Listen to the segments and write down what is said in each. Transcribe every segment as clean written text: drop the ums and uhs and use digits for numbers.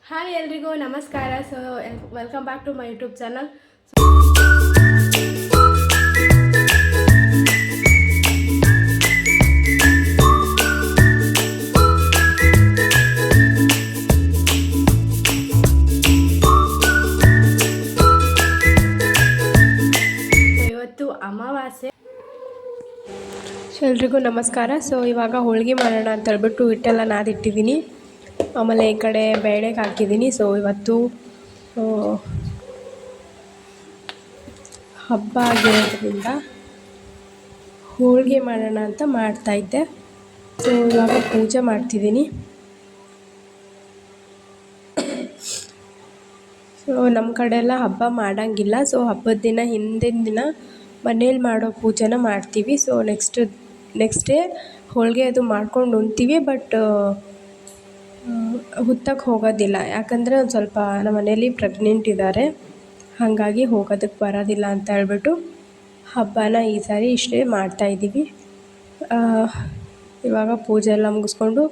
Hi ಎಲ್ರಿಗೂ ನಮಸ್ಕಾರ. Welcome back to my YouTube channel. ಇವತ್ತು ಅಮಾವಾಸ್ಯೆ. ಎಲ್ರಿಗೂ ನಮಸ್ಕಾರ. ಇವಾಗ ಹೋಳಿಗೆ ಮಾಡೋಣ ಅಂತ ಹೇಳ್ಬಿಟ್ಟು ಹಿಟ್ಟೆಲ್ಲ ನಾದಿಟ್ಟಿದ್ದೀನಿ. ಆಮೇಲೆ ಈ ಕಡೆ ಬೇಳೆಗೆ ಹಾಕಿದ್ದೀನಿ. ಇವತ್ತು ಹಬ್ಬ ಆಗಿರೋದ್ರಿಂದ ಹೋಳಿಗೆ ಮಾಡೋಣ ಅಂತ ಮಾಡ್ತಾಯಿದ್ದೆ. ಇವಾಗ ಪೂಜೆ ಮಾಡ್ತಿದ್ದೀನಿ. ನಮ್ಮ ಕಡೆ ಎಲ್ಲ ಹಬ್ಬ ಮಾಡೋಂಗಿಲ್ಲ. ಹಬ್ಬದ ದಿನ ಹಿಂದಿನ ದಿನ ಮನೇಲಿ ಮಾಡೋ ಪೂಜೆನ ಮಾಡ್ತೀವಿ. ನೆಕ್ಸ್ಟ್ ಡೇ ಹೋಳಿಗೆ ಅದು ಮಾಡ್ಕೊಂಡು ಉಣ್ತೀವಿ. ಬಟ್ ಹುತ್ತಕ್ಕೆ ಹೋಗೋದಿಲ್ಲ. ಯಾಕಂದರೆ ಒಂದು ಸ್ವಲ್ಪ ನಮ್ಮ ಮನೇಲಿ ಪ್ರೆಗ್ನೆಂಟ್ ಇದ್ದಾರೆ. ಹಾಗಾಗಿ ಹೋಗೋದಕ್ಕೆ ಬರೋದಿಲ್ಲ ಅಂತ ಹೇಳ್ಬಿಟ್ಟು ಹಬ್ಬನ ಈ ಸಾರಿ ಇಷ್ಟೇ ಮಾಡ್ತಾಯಿದ್ದೀವಿ. ಇವಾಗ ಪೂಜೆ ಎಲ್ಲ ಮುಗಿಸ್ಕೊಂಡು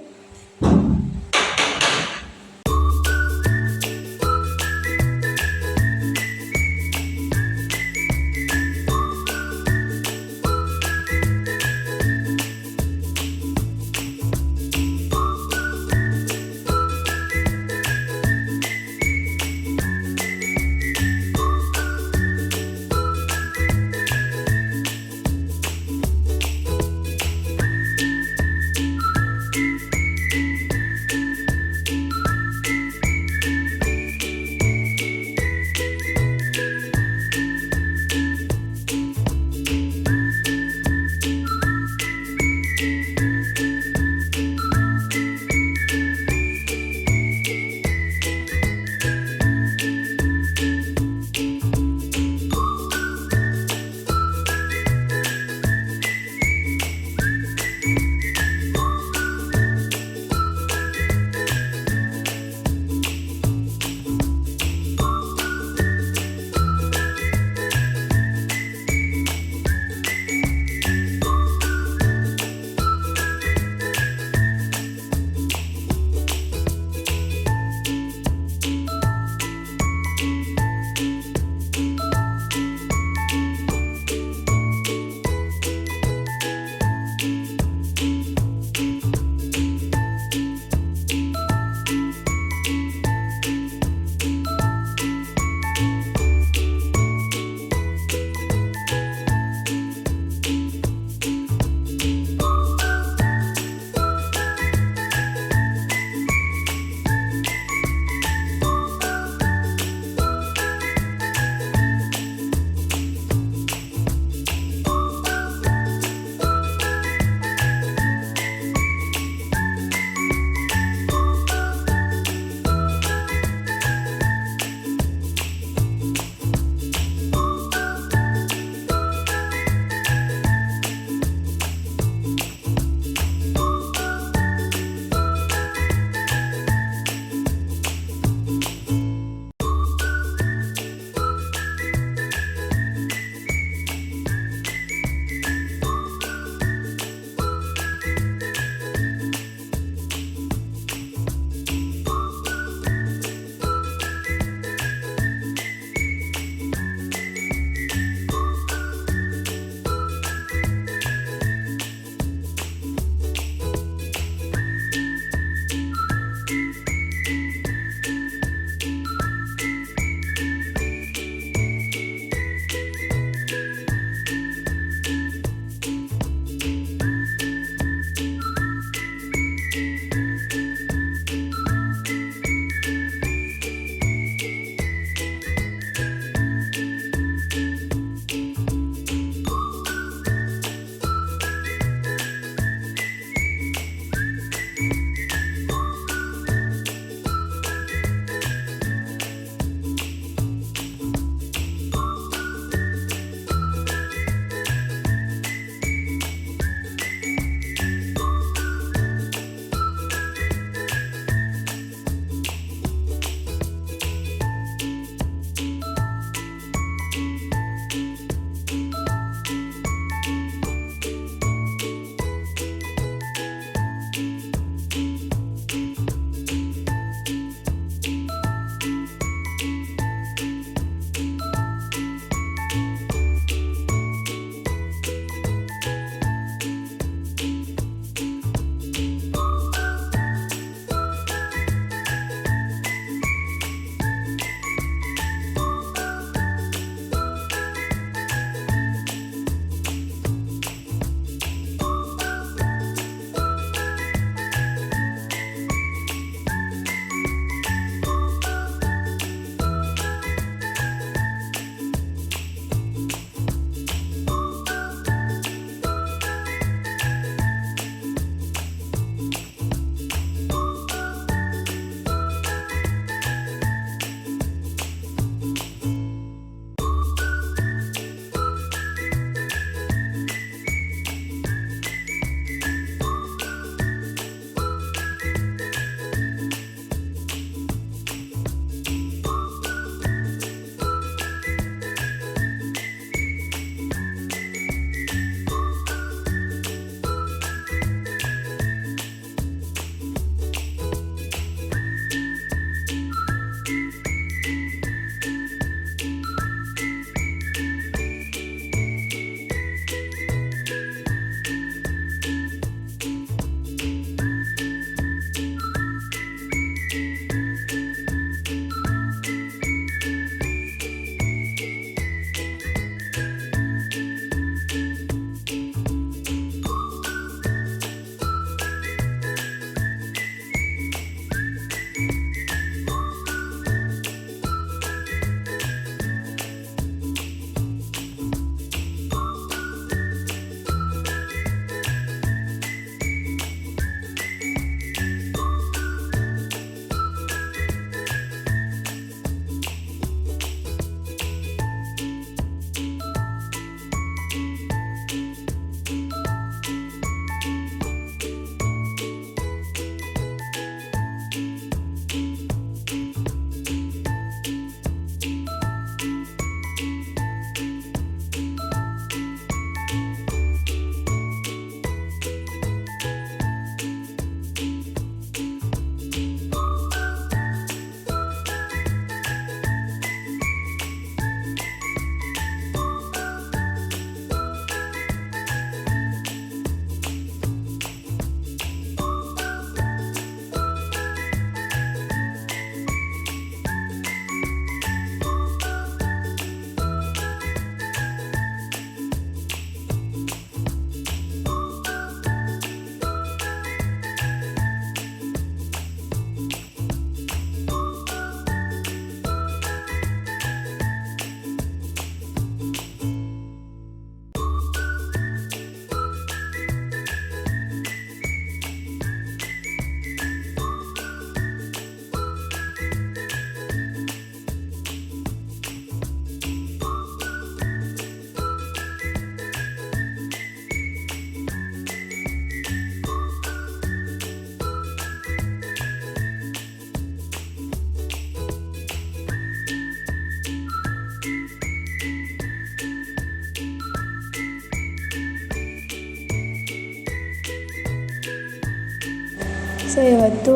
ಇವತ್ತು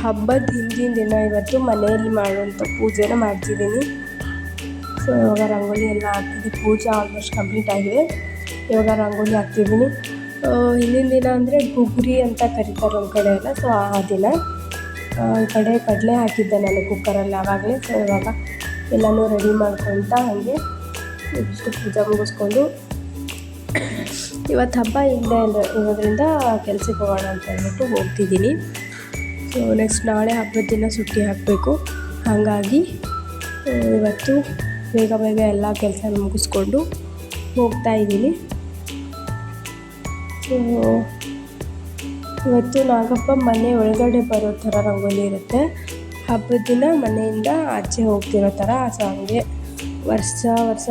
ಹಬ್ಬದ ಹಿಂದಿನ ದಿನ ಇವತ್ತು ಮನೆಯಲ್ಲಿ ಮಾಡುವಂಥ ಪೂಜೆನ ಮಾಡ್ತಿದ್ದೀನಿ. ಸೊ ಇವಾಗ ರಂಗೋಲಿ ಎಲ್ಲ ಹಾಕ್ತಿದ್ದೆ. ಪೂಜೆ ಆಲ್ಮೋಸ್ಟ್ ಕಂಪ್ಲೀಟ್ ಆಗಿದೆ. ಇವಾಗ ರಂಗೋಲಿ ಹಾಕ್ತಿದ್ದೀನಿ. ಹಿಂದಿನ ದಿನ ಅಂದರೆ ಗುಗ್ರಿ ಅಂತ ಕರೀತಾರೆ ನಮ್ಮ ಕಡೆ ಎಲ್ಲ. ಸೊ ಆ ದಿನ ಈ ಕಡೆ ಕಡಲೆ ಹಾಕಿದ್ದೆ ನಾನು ಕುಕ್ಕರಲ್ಲಿ ಆವಾಗಲೇ. ಸೊ ಇವಾಗ ಎಲ್ಲನೂ ರೆಡಿ ಮಾಡ್ಕೊತ ಹಾಗೆ ಇಷ್ಟು ಪೂಜೆ ಮುಗಿಸ್ಕೊಂಡು ಇವತ್ತು ಹಬ್ಬ ಇಲ್ಲದೆ ಇರೋದ್ರಿಂದ ಕೆಲ್ಸಕ್ಕೆ ಹೋಗೋಣ ಅಂತ ಹೇಳ್ಬಿಟ್ಟು ಹೋಗ್ತಿದ್ದೀನಿ. ಸೊ ನೆಕ್ಸ್ಟ್ ನಾಳೆ ಹಬ್ಬದ ದಿನ ಸುಟ್ಟಿ ಹಾಕಬೇಕು. ಹಾಗಾಗಿ ಇವತ್ತು ಬೇಗ ಬೇಗ ಎಲ್ಲ ಕೆಲಸ ಮುಗಿಸ್ಕೊಂಡು ಹೋಗ್ತಾಯಿದ್ದೀನಿ. ಸೊ ಇವತ್ತು ನಾಗಪ್ಪ ಮನೆ ಒಳಗಡೆ ಬರೋ ಥರ ರಂಗೋಲಿ ಇರುತ್ತೆ. ಹಬ್ಬದ ದಿನ ಮನೆಯಿಂದ ಆಚೆ ಹೋಗ್ತಿರೋ ಥರ. ಸೊ ಹಂಗೆ ವರ್ಷ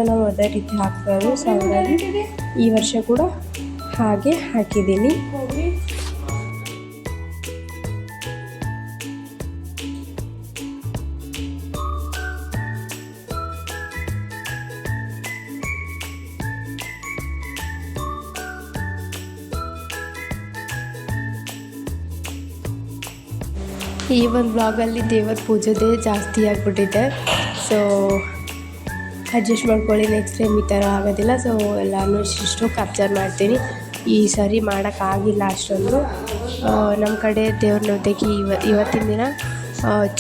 ನಾವು ಅದೇ ರೀತಿ ಹಾಕ್ತಾಯಿದ್ರು. ಸೊ ಹಾಗಾಗಿ ಈ ವರ್ಷ ಕೂಡ ಹಾಗೆ ಹಾಕಿದ್ದೀನಿ. ಈ ಒಂದು ಬ್ಲಾಗಲ್ಲಿ ದೇವರ ಪೂಜೆದೇ ಜಾಸ್ತಿ ಆಗಿಬಿಟ್ಟಿದೆ. ಸೊ ಅಡ್ಜಸ್ಟ್ ಮಾಡ್ಕೊಳ್ಳಿ, ನೆಕ್ಸ್ಟ್ ಟೈಮ್ ಈ ಥರ ಆಗೋದಿಲ್ಲ. ಸೊ ಎಲ್ಲನೂ ಇಷ್ಟು ಕ್ಯಾಪ್ಚರ್ ಮಾಡ್ತೀನಿ. ಈ ಸರಿ ಮಾಡೋಕ್ಕಾಗಿಲ್ಲ ಅಷ್ಟೊಂದು. ನಮ್ಮ ಕಡೆ ದೇವ್ರ ನೈವೇದ್ಯಕ್ಕೆ ಇವತ್ತಿನ ದಿನ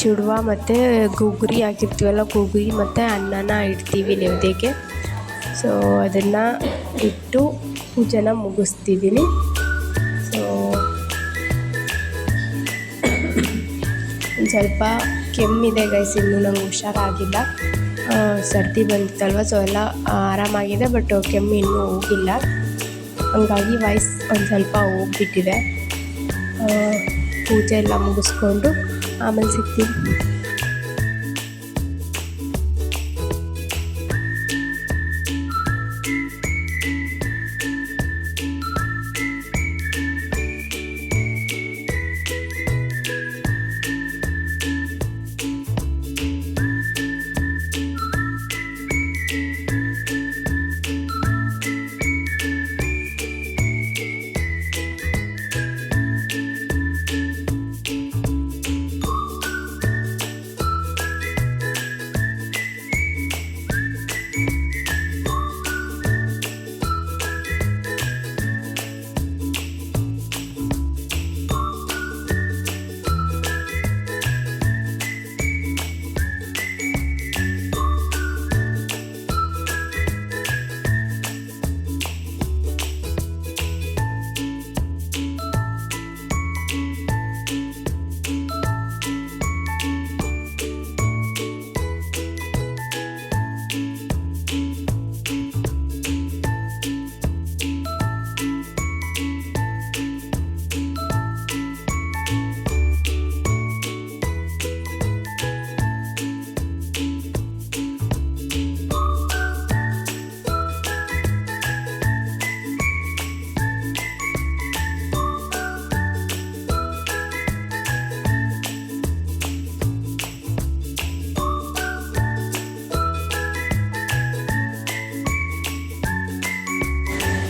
ಚುಡುವ ಮತ್ತು ಗುಗ್ರಿ ಹಾಕಿರ್ತೀವಲ್ಲ, ಗುಗ್ರಿ ಮತ್ತು ಅನ್ನನ ಇಡ್ತೀವಿ ನೈವೇದ್ಯಕ್ಕೆ. ಸೊ ಅದನ್ನು ಇಟ್ಟು ಪೂಜೆನ ಮುಗಿಸ್ತಿದ್ದೀನಿ. ಸೊ ಒಂದು ಸ್ವಲ್ಪ ಕೆಮ್ಮಿದೆ ಗೈಸ್, ಇನ್ನೂ ನಂಗೆ ಹುಷಾರಾಗಿಲ್ಲ. ಸರ್ದಿ ಬಂದಿತ್ತಲ್ವ, ಸೊ ಎಲ್ಲ ಆರಾಮಾಗಿದೆ. ಬಟ್ ಕೆಮ್ಮು ಇನ್ನೂ ಹೋಗಿಲ್ಲ. ಹಂಗಾಗಿ ವಾಯ್ಸ್ ಒಂದು ಸ್ವಲ್ಪ ಹೋಗ್ಬಿಟ್ಟಿದೆ. ಪೂಜೆ ಎಲ್ಲ ಮುಗಿಸ್ಕೊಂಡು ಆಮೇಲೆ ಸಿಗ್ತೀನಿ.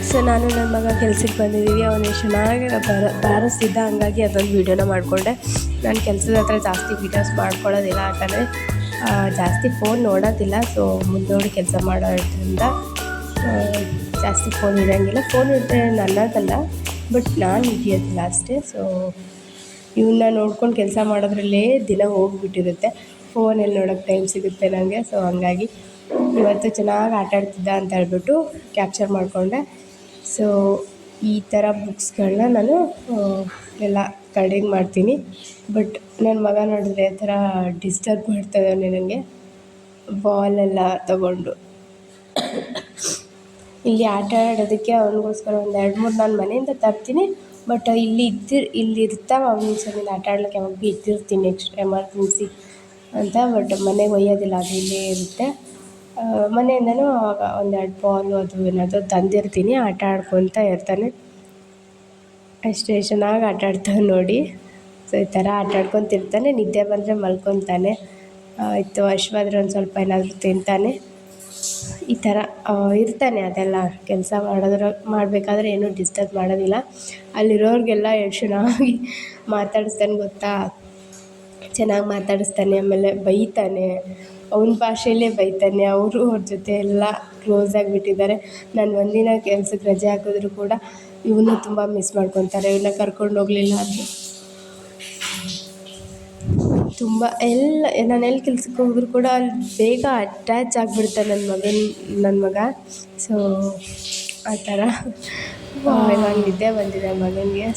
ಸೊ ನಾನು ನನ್ನ ಮಗ ಕೆಲ್ಸಕ್ಕೆ ಬಂದಿದ್ದೀವಿ. ಅವನು ಚೆನ್ನಾಗಿ ಬಾರಿಸ್ತಿದ್ದ, ಹಂಗಾಗಿ ಅದೊಂದು ವೀಡಿಯೋನ ಮಾಡಿಕೊಂಡೆ. ನಾನು ಕೆಲಸದ ಹತ್ರ ಜಾಸ್ತಿ ವೀಡಿಯೋಸ್ ಮಾಡ್ಕೊಳ್ಳೋದಿಲ್ಲ, ಯಾಕಂದರೆ ಜಾಸ್ತಿ ಫೋನ್ ನೋಡೋದಿಲ್ಲ. ಸೊ ಮುಂದೋಡಿ ಕೆಲಸ ಮಾಡೋದ್ರಿಂದ ಜಾಸ್ತಿ ಫೋನ್ ಇರೋಂಗಿಲ್ಲ. ಫೋನ್ ಇದ್ದರೆ ನನ್ನದಲ್ಲ, ಬಟ್ ನಾನು ಹಿಡಿಯೋದಿಲ್ಲ ಅಷ್ಟೇ. ಸೊ ಇವನ್ನ ನೋಡ್ಕೊಂಡು ಕೆಲಸ ಮಾಡೋದ್ರಲ್ಲೇ ದಿನ ಹೋಗಿಬಿಟ್ಟಿರುತ್ತೆ. ಫೋನಲ್ಲಿ ನೋಡೋಕ್ಕೆ ಟೈಮ್ ಸಿಗುತ್ತೆ ನನಗೆ. ಸೊ ಹಂಗಾಗಿ ಇವತ್ತು ಚೆನ್ನಾಗಿ ಆಟಾಡ್ತಿದ್ದ ಅಂತ ಹೇಳ್ಬಿಟ್ಟು ಕ್ಯಾಪ್ಚರ್ ಮಾಡಿಕೊಂಡೆ. ಸೊ ಈ ಥರ ಬುಕ್ಸ್ಗಳನ್ನ ನಾನು ಎಲ್ಲ ಕಡೆಗೆ ಮಾಡ್ತೀನಿ. ಬಟ್ ನನ್ನ ಮಗ ನೋಡಿದ್ರೆ ಆ ಥರ ಡಿಸ್ಟರ್ಬ್ ಮಾಡ್ತಾಯಿದ್ದಾನೆ ನನಗೆ, ಬಾಲೆಲ್ಲ ತಗೊಂಡು. ಇಲ್ಲಿ ಆಟ ಆಡೋದಕ್ಕೆ ಅವನಿಗೋಸ್ಕರ ಒಂದು 2-3 ನಾನು ಮನೆಯಿಂದ ತರ್ತೀನಿ. ಬಟ್ ಇಲ್ಲಿ ಇರ್ತಾವೆ ಅವನ ಸಲ ಆಟ ಆಡ್ಲಿಕ್ಕೆ ಯಾವಾಗ ಭೀ ಇಟ್ಟಿರ್ತೀನಿ ನೆಕ್ಸ್ಟ್ ಎಮರ್ಜೆನ್ಸಿ ಅಂತ. ಬಟ್ ಮನೆಗೆ ಒಯ್ಯೋದಿಲ್ಲ, ಅದು ಇಲ್ಲೇ ಇರುತ್ತೆ. ಮನೆಯಿಂದನೂ ಆವಾಗ 1-2 ಬಾಲು ಅದು ಏನಾದರೂ ತಂದಿರ್ತೀನಿ, ಆಟ ಆಡ್ಕೊತ ಇರ್ತಾನೆ. ಅಷ್ಟೇ ಚೆನ್ನಾಗಿ ಆಟ ಆಡ್ತಾನೆ ನೋಡಿ. ಸೊ ಈ ಥರ ಆಟ ಆಡ್ಕೊತಿರ್ತಾನೆ. ನಿದ್ದೆ ಬಂದರೆ ಮಲ್ಕೊತಾನೆ. ಆಯಿತು ಹಶ್ವಾದ್ರೆ ಒಂದು ಸ್ವಲ್ಪ ಏನಾದರೂ ತಿಂತಾನೆ. ಈ ಥರ ಇರ್ತಾನೆ. ಅದೆಲ್ಲ ಕೆಲಸ ಮಾಡಬೇಕಾದ್ರೆ ಏನೂ ಡಿಸ್ಟರ್ಬ್ ಮಾಡೋದಿಲ್ಲ. ಅಲ್ಲಿರೋರಿಗೆಲ್ಲ ಎಷ್ಟು ಚೆನ್ನಾಗಿ ಮಾತಾಡಿಸ್ತಾನೆ ಗೊತ್ತಾ, ಚೆನ್ನಾಗಿ ಮಾತಾಡಿಸ್ತಾನೆ. ಆಮೇಲೆ ಬೈತಾನೆ, ಅವನ ಭಾಷೆಯಲ್ಲೇ ಬೈತಾನೆ. ಅವರು ಅವ್ರ ಜೊತೆ ಎಲ್ಲ ಕ್ಲೋಸ್ ಆಗಿಬಿಟ್ಟಿದ್ದಾರೆ. ನಾನು ಒಂದಿನ ಕೆಲ್ಸಕ್ಕೆ ರಜೆ ಹಾಕಿದ್ರು ಕೂಡ ಇವನ್ನ ತುಂಬ ಮಿಸ್ ಮಾಡ್ಕೊತಾರೆ. ಇವನ್ನ ಕರ್ಕೊಂಡು ಹೋಗಲಿಲ್ಲ ಅಂದರೆ ತುಂಬ ನಾನು ಎಲ್ಲಿ ಕೆಲ್ಸಕ್ಕೆ ಹೋದ್ರು ಕೂಡ ಅಲ್ಲಿ ಬೇಗ ಅಟ್ಯಾಚ್ ಆಗಿಬಿಡ್ತಾನೆ ನನ್ನ ಮಗ. ಸೊ ಆ ಥರ ಇವಾಗ ನಿದ್ದೆ ಬಂದಿದೆ ಮಗನಿಗೆ.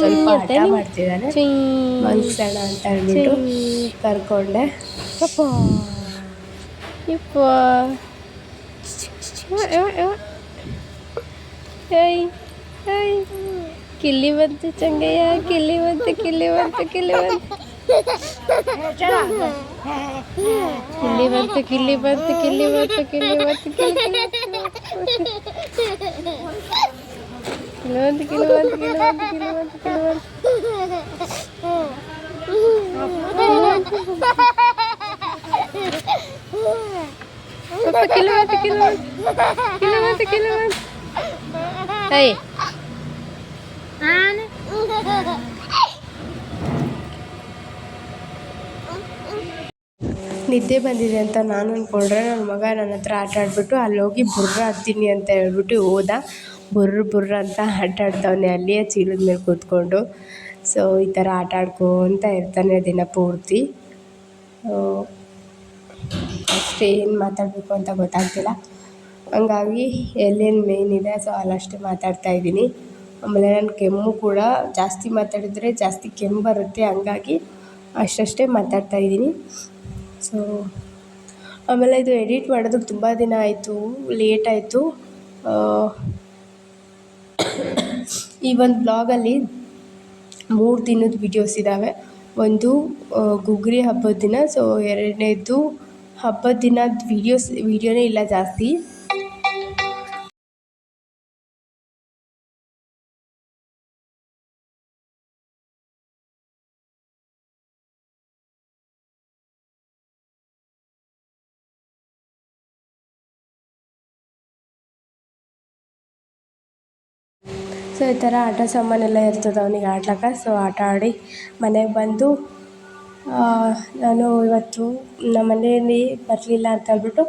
ಸ್ವಲ್ಪ ಹಠ ಮಾಡ್ತಿದ್ದಾನೆ, ಮಲ್ಗ್ಸೋಣ ಅಂತ ಹೇಳ್ಬಿಟ್ಟು ಕರ್ಕೊಂಡೆ. ಕಿಲ್ಲಿ ಬಂತು ಚಂಗಯ್ಯ, ಕಿಲ್ಲಿ ಬಂತು. ಕಿಲ್ಲಿ ಬಂತು ಕಿಲ್ಲಿ ಬಂತು ಕಿಲ್ಲಿ ಬಂತು ಕಿಲ್ಲಿ ಬಂತು ಕಿಲ್ಲಿ ಬಂತು ಕಿಲ್ಲಿ ಬಂತು ಕಿಲ್ಲಿ ಬಂತು ಕಿಲ್ಲಿ ಬಂತು ಕಿಲ್ಲಿ ಬಂತು ಕಿಲ್ಲಿ ಬಂತು ಕಿಲ್ಲಿ ಬಂತು ಕಿಲ್ಲಿ ಬಂತು. ನಿದ್ದೆ ಬಂದಿದೆ ಅಂತ ನಾನು ಅಂದ್ಕೊಂಡ್ರೆ ನನ್ನ ಮಗ ನನ್ನ ಹತ್ರ ಆಟ ಆಡಿಬಿಟ್ಟು ಅಲ್ಲಿ ಹೋಗಿ ಬುರ್ರ ಹತ್ತೀನಿ ಅಂತ ಹೇಳ್ಬಿಟ್ಟು ಹೋದ. ಬುರ್ರ ಅಂತ ಆಟ ಆಡ್ತವನೆ ಅಲ್ಲಿಯೇ ಚೀಲದ ಮೇಲೆ ಕೂತ್ಕೊಂಡು. ಸೊ ಈ ಥರ ಆಟ ಆಡ್ಕೊತ ಇರ್ತಾನೆ ದಿನ ಪೂರ್ತಿ. ಅಷ್ಟೇ, ಏನು ಮಾತಾಡಬೇಕು ಅಂತ ಗೊತ್ತಾಗ್ತಿಲ್ಲ. ಹಂಗಾಗಿ ಎಲ್ಲೇನು ಮೇಯ್ನ್ ಇದೆ ಸೊ ಅಲ್ಲಷ್ಟೇ ಮಾತಾಡ್ತಾಯಿದ್ದೀನಿ. ಆಮೇಲೆ ನನ್ನ ಕೆಮ್ಮು ಕೂಡ ಜಾಸ್ತಿ ಮಾತಾಡಿದರೆ ಜಾಸ್ತಿ ಕೆಮ್ಮು ಬರುತ್ತೆ. ಹಂಗಾಗಿ ಅಷ್ಟಷ್ಟೇ ಮಾತಾಡ್ತಾಯಿದ್ದೀನಿ. ಸೊ ಆಮೇಲೆ ಇದು ಎಡಿಟ್ ಮಾಡೋದಕ್ಕೆ ತುಂಬ ದಿನ ಆಯಿತು, ಲೇಟ್ ಆಯಿತು. ಈ ಒಂದು ಬ್ಲಾಗಲ್ಲಿ 3 ದಿನದ ವೀಡಿಯೋಸ್ ಇದ್ದಾವೆ. ಒಂದು ಗುಗ್ರಿ ಹಬ್ಬದ ದಿನ, ಸೊ ಎರಡನೇದು ಹಬ್ಬದ ದಿನದ ವೀಡಿಯೋನೇ ಇಲ್ಲ ಜಾಸ್ತಿ. ಸೊ ಈ ಥರ ಆಟ ಸಾಮಾನೆಲ್ಲ ಇರ್ತದೆ ಅವನಿಗೆ ಆಡ್ಲಿಕ್ಕೆ. ಸೊ ಆಟ ಆಡಿ ಮನೆಗೆ ಬಂದು ನಾನು ಇವತ್ತು ನಮ್ಮ ಮನೆಯಲ್ಲಿ ಬರಲಿಲ್ಲ ಅಂತ ಹೇಳ್ಬಿಟ್ಟು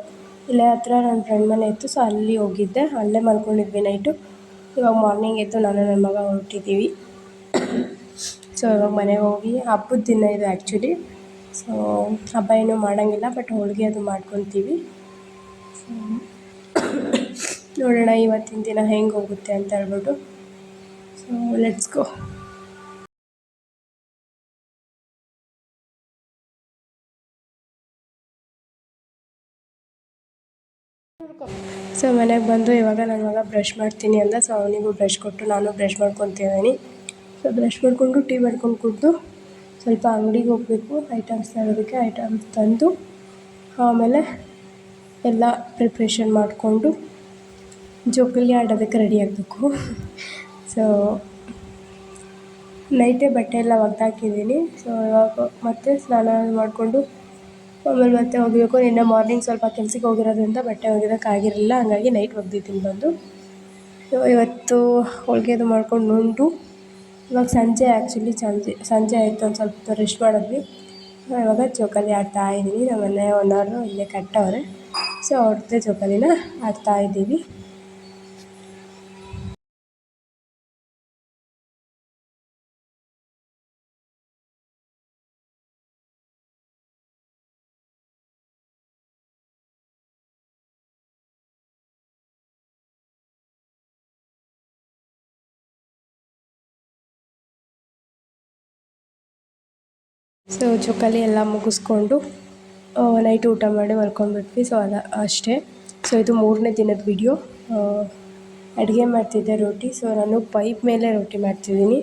ಇಲ್ಲೇ ಹತ್ರ ನನ್ನ ಫ್ರೆಂಡ್ ಮನೆ ಇತ್ತು. ಸೊ ಅಲ್ಲಿ ಹೋಗಿದ್ದೆ, ಅಲ್ಲೇ ಮಲ್ಕೊಂಡಿದ್ವಿ ನೈಟು. ಇವಾಗ ಮಾರ್ನಿಂಗ್ ಎದ್ದು ನಾನು ನನ್ನ ಮಗ ಹೊರಟಿದ್ದೀವಿ. ಸೊ ಇವಾಗ ಮನೆಗೆ ಹೋಗಿ ಹಬ್ಬದ ದಿನ ಇದು ಆ್ಯಕ್ಚುಲಿ. ಸೊ ಹಬ್ಬ ಏನೂ ಮಾಡೋಂಗಿಲ್ಲ, ಬಟ್ ಹೋಳಿಗೆ ಅದು ಮಾಡ್ಕೊತೀವಿ. ಸೊ ನೋಡೋಣ ಇವತ್ತಿನ ದಿನ ಹೆಂಗೆ ಹೋಗುತ್ತೆ ಅಂತ ಹೇಳ್ಬಿಟ್ಟು. So let's go. ಸೊ ಮನೆಗೆ ಬಂದು ಇವಾಗ ನನ್ನ ಮಗ ಬ್ರಷ್ ಮಾಡ್ತೀನಿ ಅಂದ. ಸೊ ಅವನಿಗೂ ಬ್ರಷ್ ಕೊಟ್ಟು ನಾನು ಬ್ರಷ್ ಮಾಡ್ಕೊತಿದ್ದೀನಿ. ಸೊ ಬ್ರಷ್ ಮಾಡಿಕೊಂಡು ಟೀ ಮಾಡ್ಕೊಂಡು ಕುಡಿದು ಸ್ವಲ್ಪ ಅಂಗಡಿಗೆ ಹೋಗಬೇಕು ಐಟಮ್ಸ್ ತರೋದಕ್ಕೆ. ಐಟಮ್ಸ್ ತಂದು ಆಮೇಲೆ ಎಲ್ಲ ಪ್ರಿಪ್ರೇಷನ್ ಮಾಡಿಕೊಂಡು ಜೋಕಾಲಿ ಆಡೋದಕ್ಕೆ ರೆಡಿ ಆಗಬೇಕು. ಸೊ ನೈಟೇ ಬಟ್ಟೆ ಎಲ್ಲ ಒಗ್ದಾಕಿದ್ದೀನಿ. ಸೊ ಇವಾಗ ಮತ್ತೆ ಸ್ನಾನ ಮಾಡಿಕೊಂಡು ಆಮೇಲೆ ಮತ್ತೆ ಹೋಗಬೇಕು. ನಿನ್ನೆ ಮಾರ್ನಿಂಗ್ ಸ್ವಲ್ಪ ಕೆಲ್ಸಕ್ಕೆ ಹೋಗಿರೋದ್ರಿಂದ ಬಟ್ಟೆ ಒಗೆಯೋಕ್ಕಾಗಿರಲಿಲ್ಲ, ಹಂಗಾಗಿ ನೈಟ್ ಒಗ್ದಿದ್ದೀನಿ ಬಂದು. ಇವತ್ತು ಹೋಳಿಗೆ ಅದು ಮಾಡ್ಕೊಂಡು ಉಂಡು ಇವಾಗ ಸಂಜೆ ಸಂಜೆ ಆಯಿತು. ಒಂದು ಸ್ವಲ್ಪ ರೆಸ್ಟ್ ಮಾಡಿದ್ವಿ. ಇವಾಗ ಜೋಕಾಲಿ ಆಡ್ತಾಯಿದ್ದೀನಿ. ನಮ್ಮ ಮನೆ ಓನರು ಇಲ್ಲೇ ಕಟ್ಟವ್ರೆ. ಸೊ ಅವ್ರ ಜೊತೆ ಜೋಕಾಲಿನ ಆಡ್ತಾಯಿದ್ದೀವಿ. ಸೊ ಜೋಕಾಲಿ ಎಲ್ಲ ಮುಗಿಸ್ಕೊಂಡು ನೈಟ್ ಊಟ ಮಾಡಿ ಮಲ್ಕೊಂಡ್ಬಿಟ್ವಿ. ಸೊ ಅಷ್ಟೇ. ಸೊ ಇದು 3ನೇ ದಿನದ ವೀಡಿಯೋ. ಅಡುಗೆ ಮಾಡ್ತಿದ್ದೆ ರೋಟಿ. ಸೊ ನಾನು ಪೈಪ್ ಮೇಲೆ ರೋಟಿ ಮಾಡ್ತಿದ್ದೀನಿ.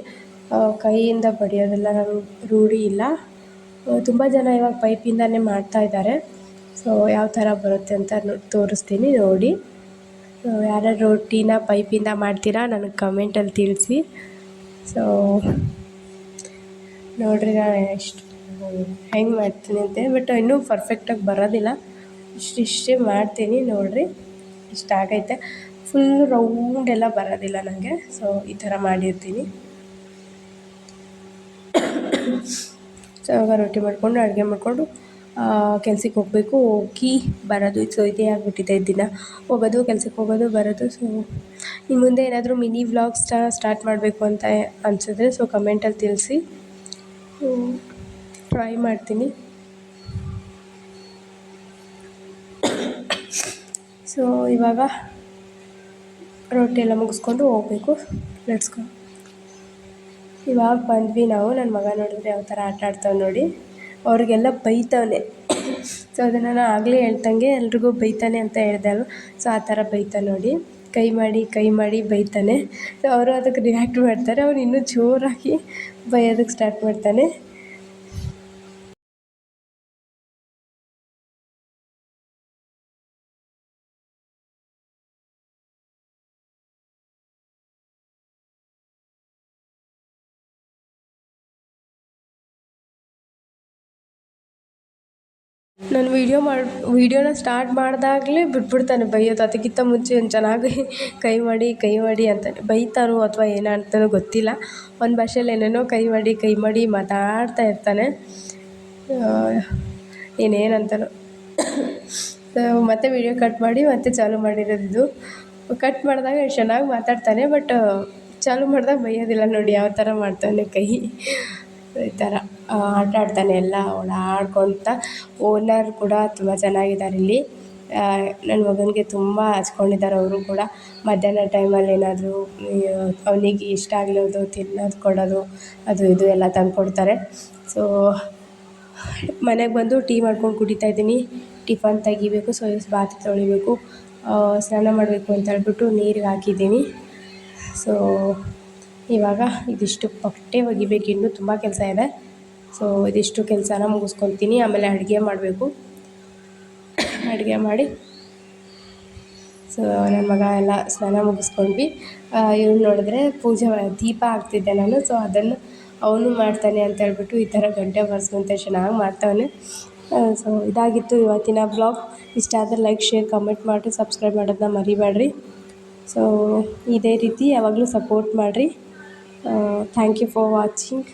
ಕೈಯಿಂದ ಬಡಿಯೋದೆಲ್ಲ ನನಗೆ ರೂಢಿ ಇಲ್ಲ. ತುಂಬ ಜನ ಇವಾಗ ಪೈಪಿಂದನೇ ಮಾಡ್ತಾಯಿದ್ದಾರೆ. ಸೊ ಯಾವ ಥರ ಬರುತ್ತೆ ಅಂತ ತೋರಿಸ್ತೀನಿ ನೋಡಿ. ಯಾರ್ಯಾರು ರೋಟಿನ ಪೈಪಿಂದ ಮಾಡ್ತೀರಾ ನನಗೆ ಕಮೆಂಟಲ್ಲಿ ತಿಳಿಸಿ. ಸೊ ನೋಡ್ರಿ ನಾನು ಎಷ್ಟು ಹೆಂಗೆ ಮಾಡ್ತೀನಿ ಅಂತ. ಬಟ್ ಇನ್ನೂ ಪರ್ಫೆಕ್ಟಾಗಿ ಬರೋದಿಲ್ಲ. ಇಷ್ಟೇ ಮಾಡ್ತೀನಿ ನೋಡಿರಿ. ಇಷ್ಟ ಆಗೈತೆ. ಫುಲ್ಲು ರೌಂಡ್ ಎಲ್ಲ ಬರೋದಿಲ್ಲ ನನಗೆ, ಸೊ ಈ ಥರ ಮಾಡಿರ್ತೀನಿ. ಸೊ ಇವಾಗ ರೊಟ್ಟಿ ಮಾಡಿಕೊಂಡು ಅಡುಗೆ ಮಾಡಿಕೊಂಡು ಕೆಲ್ಸಕ್ಕೆ ಹೋಗಬೇಕು. ಹೋಗಿ ಬರೋದು. ಸೊ ಇದೇ ಆಗಿಬಿಟ್ಟಿದೆ ದಿನ, ಹೋಗೋದು ಕೆಲ್ಸಕ್ಕೆ ಹೋಗೋದು ಬರೋದು. ಸೊ ಇನ್ನು ಮುಂದೆ ಏನಾದರೂ ಮಿನಿ ವ್ಲಾಗ್ಸ್ ಸ್ಟಾರ್ಟ್ ಮಾಡಬೇಕು ಅಂತ ಅನಿಸಿದ್ರೆ ಸೊ ಕಮೆಂಟಲ್ಲಿ ತಿಳಿಸಿ, ಟ್ರೈ ಮಾಡ್ತೀನಿ. ಸೊ ಇವಾಗ ರೊಟ್ಟಿ ಎಲ್ಲ ಮುಗಿಸ್ಕೊಂಡು ಹೋಗಬೇಕು. Let's go. ಇವಾಗ ಬಂದ್ವಿ ನಾವು. ನನ್ನ ಮಗ ನೋಡಿದ್ರೆ ಯಾವ ಥರ ಆಟ ಆಡ್ತಾವೆ ನೋಡಿ, ಅವ್ರಿಗೆಲ್ಲ ಬೈತಾನೆ. ಸೊ ಅದನ್ನು ನಾನು ಆಗಲೇ ಹೇಳ್ದಂಗೆ ಎಲ್ರಿಗೂ ಬೈತಾನೆ ಅಂತ ಹೇಳಿದೆ ಅಲ್ವ, ಸೊ ಆ ಥರ ಬೈತಾನೆ ನೋಡಿ, ಕೈ ಮಾಡಿ ಬೈತಾನೆ. ಸೊ ಅವರು ಅದಕ್ಕೆ ರಿಯಾಕ್ಟ್ ಮಾಡ್ತಾರೆ. ಅವ್ನು ಇನ್ನೂ ಜೋರಾಗಿ ಬೈಯೋದಕ್ಕೆ ಸ್ಟಾರ್ಟ್ ಮಾಡ್ತಾನೆ. ನಾನು ವೀಡಿಯೋನ ಸ್ಟಾರ್ಟ್ ಮಾಡಿದಾಗಲೇ ಬಿಟ್ಬಿಡ್ತಾನೆ ಬೈಯೋದು. ಅದಕ್ಕಿಂತ ಮುಂಚೆ ಚೆನ್ನಾಗಿ ಕೈ ಮಾಡಿ ಅಂತಾನೆ ಬೈತಾನೋ ಅಥವಾ ಏನು ಅಂತಾನೋ ಗೊತ್ತಿಲ್ಲ. ಒಂದು ಭಾಷೆಯಲ್ಲಿ ಏನೇನೋ ಕೈ ಮಾಡಿ ಮಾತಾಡ್ತಾ ಇರ್ತಾನೆ, ಏನೇನಂತಾನೋ. ಮತ್ತೆ ವೀಡಿಯೋ ಕಟ್ ಮಾಡಿ ಮತ್ತೆ ಚಾಲೂ ಮಾಡಿರೋದು. ಕಟ್ ಮಾಡಿದಾಗ ಎಷ್ಟು ಚೆನ್ನಾಗಿ ಮಾತಾಡ್ತಾನೆ, ಬಟ್ ಚಾಲೂ ಮಾಡಿದಾಗ ಬೈಯೋದಿಲ್ಲ ನೋಡಿ ಯಾವ ಥರ ಮಾಡ್ತಾನೆ ಕೈ. ಈ ಥರ ಆಟ ಆಡ್ತಾನೆ ಎಲ್ಲ ಓಡಾಡ್ಕೊತ. ಓನರ್ ಕೂಡ ತುಂಬ ಚೆನ್ನಾಗಿದ್ದಾರೆ ಇಲ್ಲಿ. ನನ್ನ ಮಗನಿಗೆ ತುಂಬ ಹಚ್ಕೊಂಡಿದ್ದಾರೆ ಅವರು ಕೂಡ. ಮಧ್ಯಾಹ್ನ ಟೈಮಲ್ಲಿ ಏನಾದರೂ ಅವನಿಗೆ ಇಷ್ಟ ಆಗಿರೋದು ತಿನ್ನೋದು ಕೊಡೋದು, ಅದು ಇದು ಎಲ್ಲ ತಂದುಕೊಡ್ತಾರೆ. ಸೊ ಮನೆಗೆ ಬಂದು ಟೀ ಮಾಡ್ಕೊಂಡು ಕುಡಿತಾ ಇದ್ದೀನಿ. ಟಿಫನ್ ತೆಗಿಬೇಕು, ಸೊ ಪಾತ್ರೆ ತೊಳಿಬೇಕು, ಸ್ನಾನ ಮಾಡಬೇಕು ಅಂತ ಹೇಳ್ಬಿಟ್ಟು ನೀರಿಗೆ ಹಾಕಿದ್ದೀನಿ. ಸೊ ಇವಾಗ ಇದಿಷ್ಟು ಬಟ್ಟೆ ಒಗಿಬೇಕು, ಇನ್ನೂ ತುಂಬ ಕೆಲಸ ಇದೆ. ಸೊ ಇದಿಷ್ಟು ಕೆಲಸನ ಮುಗಿಸ್ಕೊತೀನಿ. ಆಮೇಲೆ ಅಡುಗೆ ಮಾಡಬೇಕು. ಅಡುಗೆ ಮಾಡಿ ಸೊ ನನ್ನ ಮಗ ಎಲ್ಲ ಸ್ನಾನ ಮುಗಿಸ್ಕೊಂಡ್ವಿ. ಇವ್ನು ನೋಡಿದ್ರೆ ಪೂಜೆ ದೀಪ ಹಾಕ್ತಿದ್ದೆ ನಾನು. ಸೊ ಅದನ್ನು ಅವನು ಮಾಡ್ತಾನೆ ಅಂತ ಹೇಳ್ಬಿಟ್ಟು ಈ ಥರ ಗಂಟೆ ಬಾರಿಸ್ಕೊಂತ ಚೆನ್ನಾಗಿ ಮಾಡ್ತಾನೆ. ಸೊ ಇದಾಗಿತ್ತು ಇವತ್ತಿನ ಬ್ಲಾಗ್. ಇಷ್ಟ ಆದರೆ ಲೈಕ್, ಶೇರ್, ಕಮೆಂಟ್ ಮಾಡಿ, ಸಬ್ಸ್ಕ್ರೈಬ್ ಮಾಡೋದನ್ನ ಮರಿಬೇಡ್ರಿ. ಸೊ ಇದೇ ರೀತಿ ಯಾವಾಗಲೂ ಸಪೋರ್ಟ್ ಮಾಡಿರಿ. Thank you for watching.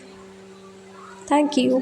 Thank you.